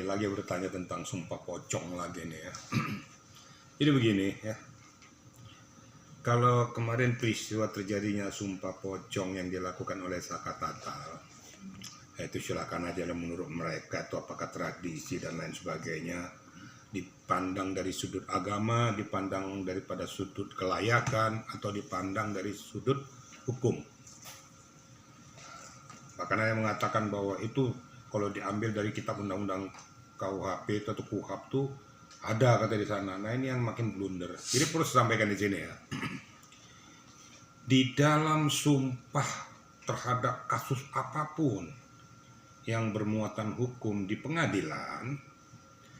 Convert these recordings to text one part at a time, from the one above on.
lagi bertanya tentang sumpah pocong lagi nih ya. Jadi begini ya. Kalau kemarin peristiwa terjadinya sumpah pocong yang dilakukan oleh Saka Tatal, itu silakan aja menurut mereka, itu apakah tradisi dan lain sebagainya, dipandang dari sudut agama, dipandang daripada sudut kelayakan, atau dipandang dari sudut hukum. Bahkan ada yang mengatakan bahwa itu kalau diambil dari kitab undang-undang KUHP atau KUHAP tuh ada kata di sana. Nah ini yang makin blunder. Jadi perlu saya sampaikan di sini ya. Di dalam sumpah terhadap kasus apapun yang bermuatan hukum di pengadilan,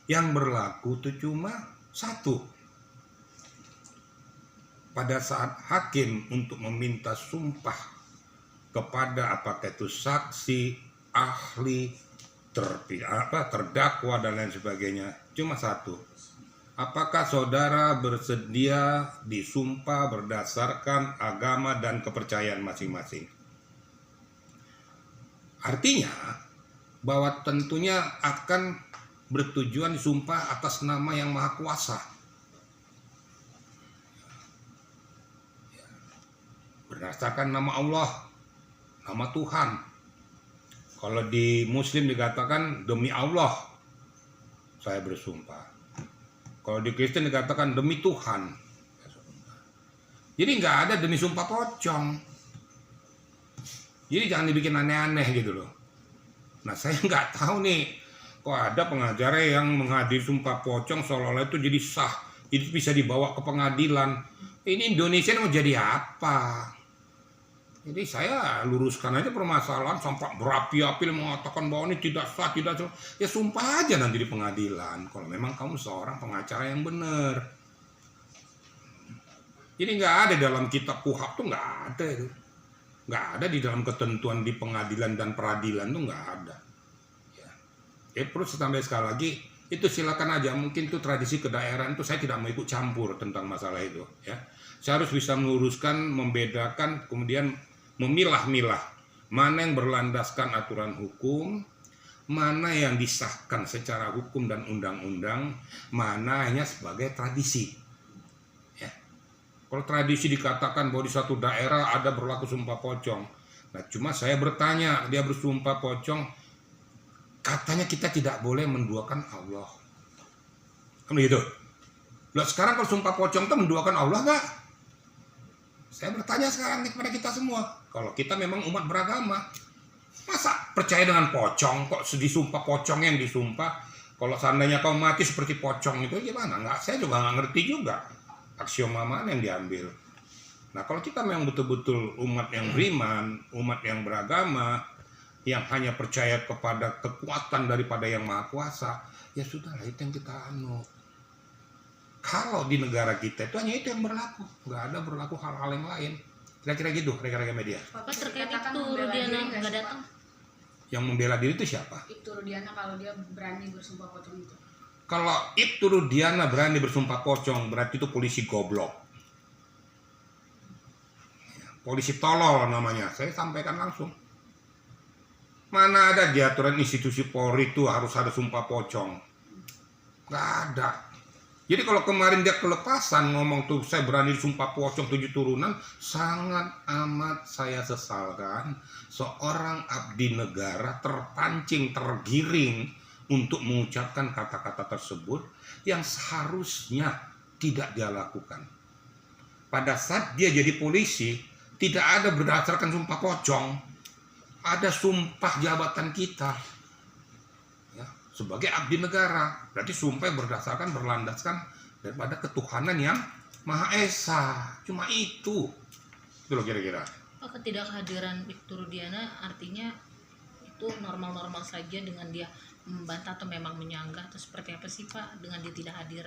yang berlaku itu cuma satu. Pada saat hakim untuk meminta sumpah kepada apakah itu saksi, ahli, terdakwa dan lain sebagainya, cuma satu. Apakah saudara bersedia disumpah berdasarkan agama dan kepercayaan masing-masing? Artinya bahwa tentunya akan bertujuan disumpah atas nama yang Maha Kuasa. Berdasarkan nama Allah, nama Tuhan. Kalau di Muslim dikatakan demi Allah saya bersumpah. Kalau di Kristen dikatakan demi Tuhan. Jadi nggak ada demi sumpah pocong. Jadi jangan dibikin aneh-aneh gitu loh. Nah saya nggak tahu nih, kok ada pengacara yang menghadiri sumpah pocong seolah-olah itu jadi sah, jadi bisa dibawa ke pengadilan. Ini Indonesia mau jadi apa? Jadi saya luruskan aja permasalahan sampai berapi-api mengatakan bahwa ini tidak sah, tidak sah. Ya sumpah aja nanti di pengadilan kalau memang kamu seorang pengacara yang benar. Jadi nggak ada dalam kitab KUHAP tuh, nggak ada itu. Nggak ada di dalam ketentuan di pengadilan dan peradilan tuh nggak ada. Ya perlu saya tambah sekali lagi, itu silakan aja. Mungkin itu tradisi kedaerahan itu saya tidak mau ikut campur tentang masalah itu. Ya, saya harus bisa meluruskan, membedakan, kemudian memilah-milah mana yang berlandaskan aturan hukum, mana yang disahkan secara hukum dan undang-undang, mana hanya sebagai tradisi. Ya. Kalau tradisi dikatakan bahwa di suatu daerah ada berlaku sumpah pocong, nah cuma saya bertanya, dia bersumpah pocong, katanya kita tidak boleh menduakan Allah, kan begitu? Loh sekarang kalau sumpah pocong itu menduakan Allah nggak? Saya bertanya sekarang kepada kita semua, kalau kita memang umat beragama, masa percaya dengan pocong? Kok disumpah pocong yang disumpah? Kalau seandainya kau mati seperti pocong itu gimana? Nggak, saya juga nggak ngerti juga aksioma mana yang diambil. Nah kalau kita memang betul-betul umat yang beriman, umat yang beragama, yang hanya percaya kepada kekuatan daripada yang Maha Kuasa, ya sudahlah itu yang kita anut. Kalau di negara kita itu hanya itu yang berlaku, nggak ada berlaku hal-hal yang lain. Kira-kira gitu, rekan-rekan media. Pak terkait itu Rudiana nggak datang. Yang membela diri itu siapa? Itu Rudiana kalau dia berani bersumpah pocong itu. Kalau itu Rudiana berani bersumpah pocong, berarti itu polisi goblok. Polisi tolol namanya, saya sampaikan langsung. Mana ada di aturan institusi Polri itu harus ada sumpah pocong? Nggak ada. Jadi kalau kemarin dia kelepasan ngomong tuh saya berani sumpah pocong 7 turunan, sangat amat saya sesalkan seorang abdi negara terpancing, tergiring untuk mengucapkan kata-kata tersebut yang seharusnya tidak dia lakukan. Pada saat dia jadi polisi, tidak ada berdasarkan sumpah pocong, ada sumpah jabatan kita ya, sebagai abdi negara. Berarti sumpah berdasarkan, berlandaskan daripada ketuhanan yang Maha Esa. Cuma itu loh kira-kira. Oh, ketidakhadiran Ibtu Rudiana artinya itu normal-normal saja dengan dia membantah atau memang menyanggah atau seperti apa sih Pak dengan dia tidak hadir?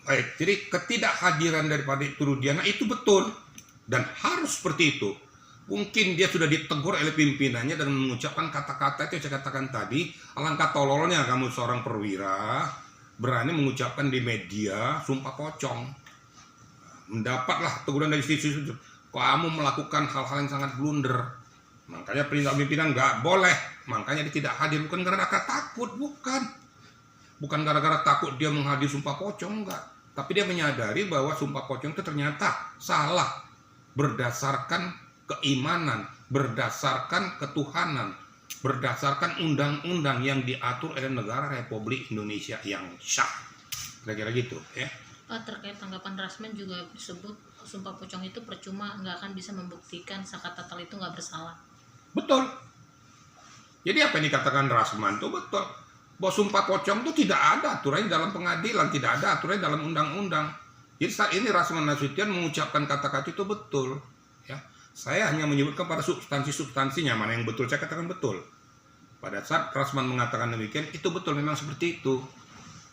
Baik, jadi ketidakhadiran daripada Ibtu Rudiana itu betul dan harus seperti itu. Mungkin dia sudah ditegur oleh pimpinannya dan mengucapkan kata-kata itu yang saya katakan tadi. Alangkah tololnya kamu seorang perwira berani mengucapkan di media sumpah pocong. Mendapatlah teguran dari sisi itu. Kamu melakukan hal-hal yang sangat blunder. Makanya perintah pimpinan nggak boleh. Makanya dia tidak hadir bukan karena takut, bukan. Bukan gara-gara takut dia menghadiri sumpah pocong, enggak. Tapi dia menyadari bahwa sumpah pocong itu ternyata salah berdasarkan keimanan, berdasarkan ketuhanan, berdasarkan undang-undang yang diatur oleh negara Republik Indonesia yang sah. Kira-kira gitu ya. Pak, terkait tanggapan Rasman juga disebut sumpah pocong itu percuma, nggak akan bisa membuktikan Saka Tatal itu nggak bersalah. Betul. Jadi apa yang dikatakan Rasman itu betul. Bahwa sumpah pocong itu tidak ada aturannya dalam pengadilan, tidak ada aturannya dalam undang-undang. Jadi saat ini Rasman Nasution mengucapkan kata-kata itu betul. Ya, saya hanya menyebutkan pada substansi-substansinya mana yang betul, saya katakan betul. Pada saat Rasman mengatakan demikian, itu betul, memang seperti itu.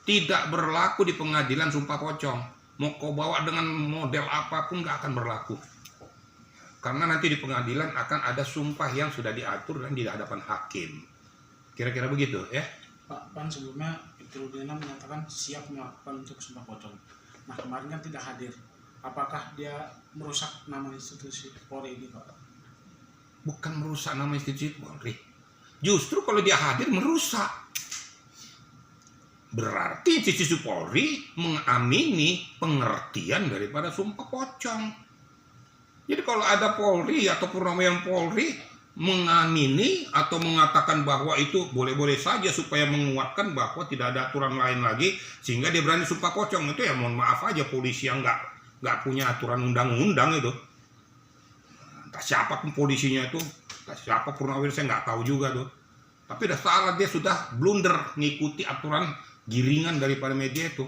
Tidak berlaku di pengadilan sumpah pocong. Mau kau bawa dengan model apapun nggak akan berlaku. Karena nanti di pengadilan akan ada sumpah yang sudah diatur dan di hadapan hakim. Kira-kira begitu ya. Pak, Pan sebelumnya Ibtu Rudiana menyatakan siap melakukan untuk sumpah pocong. Nah kemarin kan tidak hadir. Apakah dia merusak nama institusi Polri ini, Pak? Bukan merusak nama institusi Polri. Justru kalau dia hadir merusak. Berarti institusi Polri mengamini pengertian daripada sumpah pocong. Jadi kalau ada Polri atau purnawirawan Polri mengamini atau mengatakan bahwa itu boleh-boleh saja supaya menguatkan bahwa tidak ada aturan lain lagi sehingga dia berani sumpah pocong, itu ya mohon maaf aja polisi yang nggak punya aturan undang-undang itu. Entah siapa pun polisinya itu, entah siapa purnawirawan saya nggak tahu juga tuh. Tapi udah salah, dia sudah blunder ngikuti aturan giringan daripada media itu.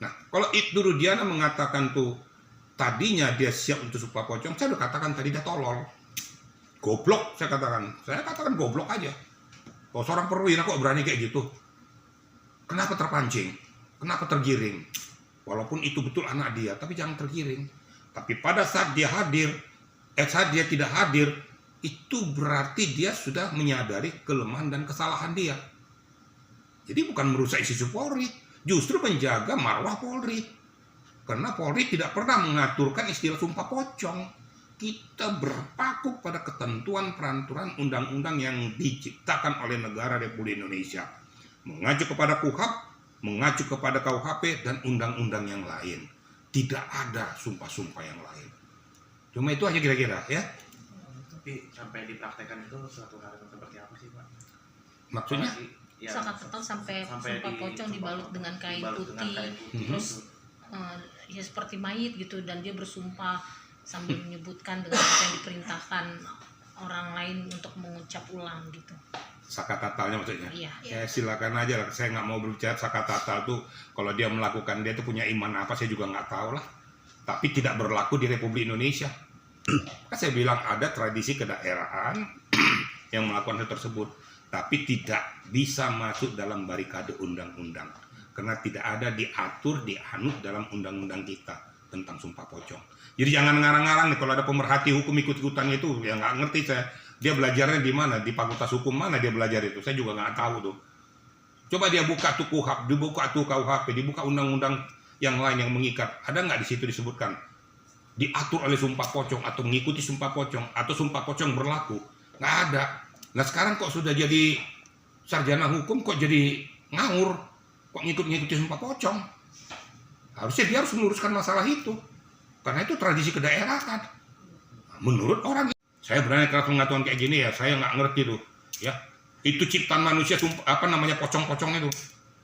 Nah, kalau Ibtu Rudiana mengatakan tuh tadinya dia siap untuk sumpah pocong, saya udah katakan tadi dia tolol. Goblok saya katakan goblok aja. Kalau seorang perwira kok berani kayak gitu? Kenapa terpancing? Kenapa tergiring? Walaupun itu betul anak dia, tapi jangan tergiring. Tapi pada saat dia hadir, saat dia tidak hadir, itu berarti dia sudah menyadari kelemahan dan kesalahan dia. Jadi bukan merusak institusi Polri, justru menjaga marwah Polri. Karena Polri tidak pernah mengaturkan istilah sumpah pocong. Kita berpaku pada ketentuan peraturan undang-undang yang diciptakan oleh negara Republik Indonesia. Mengacu kepada KUHP, mengacu kepada KUHP, dan undang-undang yang lain. Tidak ada sumpah-sumpah yang lain. Cuma itu aja kira-kira ya. Tapi sampai dipraktekkan itu suatu hal yang seperti apa sih, Pak? Maksudnya? Ya, Saka Tatal sampai sumpah pocong dibalut dengan kain putih, terus ya seperti mayit gitu, dan dia bersumpah sambil menyebutkan dengan apa yang diperintahkan orang lain untuk mengucap ulang gitu. Saka Tatalnya maksudnya? Iya. Ya silakan aja lah, saya nggak mau berbicara Saka Tatal tuh kalau dia melakukan, dia tuh punya iman apa saya juga nggak tahu lah. Tapi tidak berlaku di Republik Indonesia. Kan saya bilang ada tradisi kedaerahan yang melakukan hal tersebut, tapi tidak bisa masuk dalam barikade undang-undang karena tidak ada diatur, dianut dalam undang-undang kita tentang sumpah pocong. Jadi jangan ngarang-ngarang nih, kalau ada pemerhati hukum ikut-ikutan itu, ya nggak ngerti saya. Dia belajarnya di mana, di fakultas hukum mana dia belajar itu, saya juga nggak tahu tuh. Coba dia buka tuh KUHP, dibuka tuh KUHP, dibuka undang-undang yang lain yang mengikat, ada nggak di situ disebutkan diatur oleh sumpah pocong atau mengikuti sumpah pocong atau sumpah pocong berlaku? Nggak ada. Nah sekarang kok sudah jadi sarjana hukum kok jadi ngawur, kok ngikut-ngikuti sumpah pocong? Harusnya dia harus meluruskan masalah itu, karena itu tradisi kedaerahan. Menurut orang, saya berani keras mengatakan kayak gini ya, saya nggak ngerti tuh, ya itu ciptaan manusia, apa namanya pocong-pocong itu.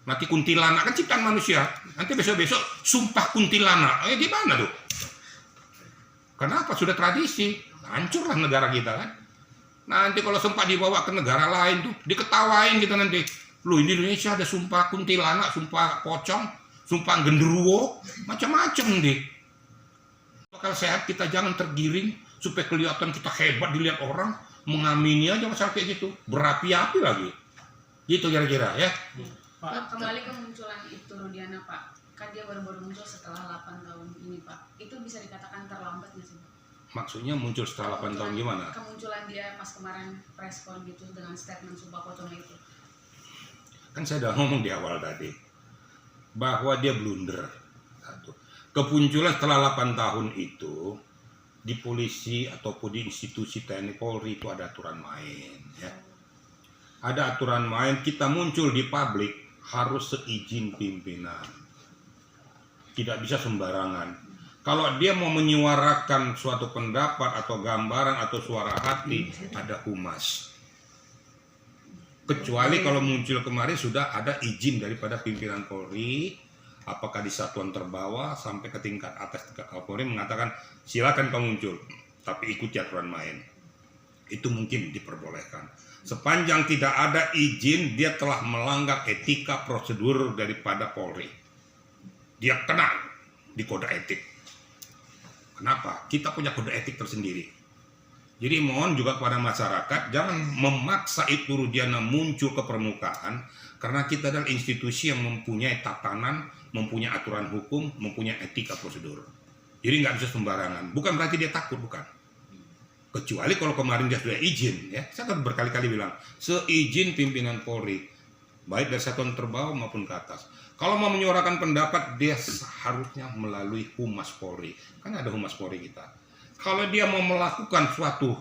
Nanti kuntilanak kan ciptaan manusia, nanti besok-besok sumpah kuntilanak, gimana tuh? Kenapa? Sudah tradisi, hancurlah negara kita kan. Nanti kalau sempat dibawa ke negara lain tuh, diketawain kita nanti. Loh, di Indonesia ada sumpah kuntilanak, sumpah pocong, sumpah genderuwo, macam-macam deh. Kalau sehat kita jangan tergiring supaya kelihatan kita hebat dilihat orang, mengamini aja masalah kayak gitu, berapi-api lagi. Gitu kira-kira ya. Pak, kembali ke munculan Ibtu Rudiana, Pak. Kan dia baru-baru muncul setelah 8 tahun ini, Pak. Itu bisa dikatakan terlambat nggak sih, Pak? Maksudnya muncul setelah 8 tahun gimana? Kemunculan dia pas kemarin preskon gitu dengan statement sumpah pocong itu. Kan saya udah ngomong di awal tadi bahwa dia blunder. Satu. Kemunculan setelah 8 tahun itu di polisi ataupun di institusi TNI Polri itu ada aturan main ya. Ada aturan main, kita muncul di publik harus seizin pimpinan, tidak bisa sembarangan. Kalau dia mau menyuarakan suatu pendapat atau gambaran atau suara hati, ada humas. Kecuali kalau muncul kemarin sudah ada izin daripada pimpinan Polri, apakah di satuan terbawah sampai ke tingkat atas tingkat Kapolri mengatakan silakan kau muncul, tapi ikuti aturan main. Itu mungkin diperbolehkan. Sepanjang tidak ada izin, dia telah melanggar etika prosedur daripada Polri. Dia kena di kode etik. Kenapa? Kita punya kode etik tersendiri. Jadi mohon juga kepada masyarakat jangan memaksa Ibtu Rudiana muncul ke permukaan, karena kita adalah institusi yang mempunyai tatanan, mempunyai aturan hukum, mempunyai etika prosedur. Jadi nggak bisa sembarangan. Bukan berarti dia takut, bukan. Kecuali kalau kemarin dia sudah izin, ya. Saya kan berkali-kali bilang, seizin pimpinan Polri, baik dari satuan terbawah maupun ke atas. Kalau mau menyuarakan pendapat, dia seharusnya melalui Humas Polri. Kan ada Humas Polri kita. Kalau dia mau melakukan suatu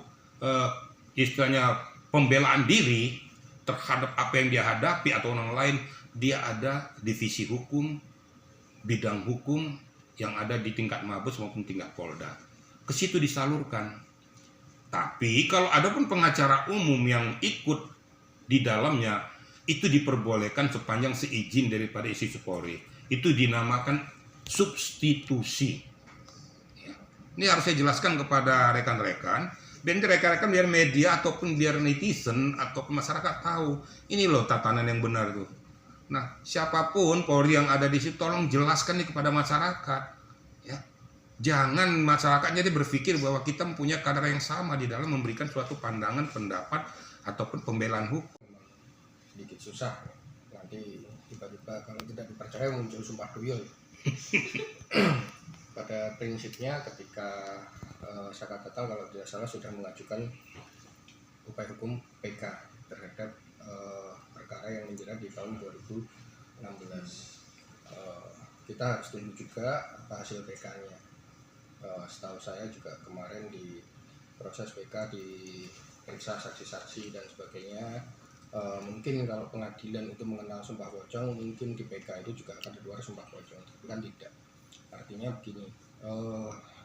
istilahnya pembelaan diri terhadap apa yang dia hadapi atau orang lain, dia ada divisi hukum, bidang hukum yang ada di tingkat Mabes maupun tingkat Polda. Ke situ disalurkan. Tapi kalau ada pun pengacara umum yang ikut di dalamnya, itu diperbolehkan sepanjang seizin daripada institusi Polri. Itu dinamakan substitusi. Ya. Ini harus saya jelaskan kepada rekan-rekan. Dan rekan-rekan biar media ataupun biar netizen ataupun masyarakat tahu. Ini loh tatanan yang benar tuh. Nah, siapapun Polri yang ada di situ, tolong jelaskan nih kepada masyarakat. Ya. Jangan masyarakat jadi berpikir bahwa kita mempunyai kadar yang sama di dalam memberikan suatu pandangan, pendapat, ataupun pembelaan hukum. Sedikit susah, nanti tiba-tiba kalau tidak dipercaya muncul sumpah tuyul. Pada prinsipnya ketika saya katakan kalau tidak salah sudah mengajukan upaya hukum PK terhadap perkara yang menjerat di tahun 2016. Kita harus tunggu juga apa hasil PK-nya. Setahu saya juga kemarin di proses PK diperiksa saksi-saksi dan sebagainya. Mungkin kalau pengadilan itu mengenal sumpah pocong, mungkin di PK itu juga akan keluar sumpah pocong, tapi kan tidak. Artinya begini,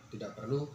tidak perlu